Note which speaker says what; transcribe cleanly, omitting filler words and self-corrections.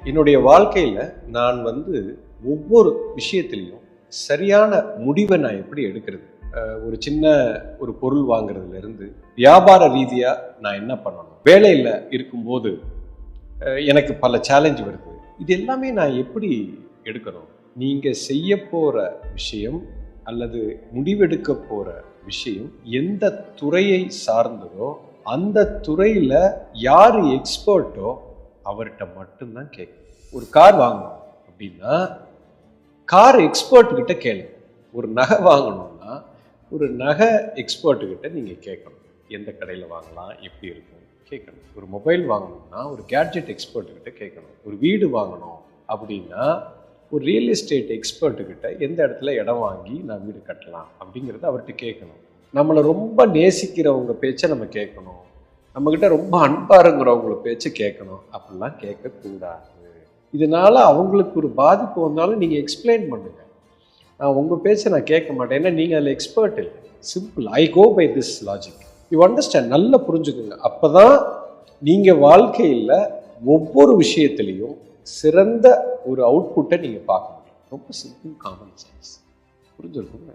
Speaker 1: என்னுடைய வாழ்க்கையில் நான் ஒவ்வொரு விஷயத்திலையும் சரியான முடிவை நான் எப்படி எடுக்கிறது, ஒரு சின்ன ஒரு பொருள் வாங்குறதுலேருந்து வியாபார ரீதியாக நான் என்ன பண்ணணும், வேலையில் இருக்கும்போது எனக்கு பல சேலஞ்ச் வருது, இது எல்லாமே நான் எப்படி எடுக்கணும். நீங்கள் செய்ய போகிற விஷயம் அல்லது முடிவெடுக்க போகிற விஷயம் எந்த துறையை சார்ந்ததோ அந்த துறையில் யார் எக்ஸ்பர்ட்டோ அவர்கிட்ட மட்டும்தான் கேட்கணும். ஒரு கார் வாங்கணும் அப்படின்னா கார் எக்ஸ்பர்ட்டுக்கிட்ட கேளுங்க. ஒரு நகை வாங்கணும்னா ஒரு நகை எக்ஸ்பர்ட்டுக்கிட்ட நீங்கள் கேட்கணும். எந்த கடையில் வாங்கலாம், எப்படி இருக்கும் கேட்கணும். ஒரு மொபைல் வாங்கணும்னா ஒரு கேட்ஜெட் எக்ஸ்பர்ட்டுக்கிட்ட கேட்கணும். ஒரு வீடு வாங்கணும் அப்படின்னா ஒரு ரியல் எஸ்டேட் எக்ஸ்பர்ட்டுக்கிட்ட எந்த இடத்துல இடம் வாங்கி நான் வீடு கட்டலாம் அப்படிங்கிறத அவர்கிட்ட கேட்கணும். நம்மளை ரொம்ப நேசிக்கிறவங்க பேச்சை நம்ம கேட்கணும். நம்மக்கிட்ட ரொம்ப அன்பாருங்கிறவங்கள பேச்சை கேட்கணும். அப்படிலாம் கேட்கக்கூடாது. இதனால அவங்களுக்கு ஒரு பாதிப்பு வந்தாலும் நீங்கள் எக்ஸ்பிளைன் பண்ணுங்க. நான் உங்கள் பேச்சை நான் கேட்க மாட்டேன், ஏன்னா நீங்கள் அதில் எக்ஸ்பர்ட் இல்லை. Simple. I go by this logic. You understand. நல்லா புரிஞ்சுக்குங்க. அப்போ தான் நீங்கள் வாழ்க்கையில் ஒவ்வொரு விஷயத்துலையும் சிறந்த ஒரு அவுட்புட்டை நீங்கள் பார்க்க முடியும். ரொம்ப சிம்பிள், காமன் சென்ஸ். புரிஞ்சுருக்குங்க.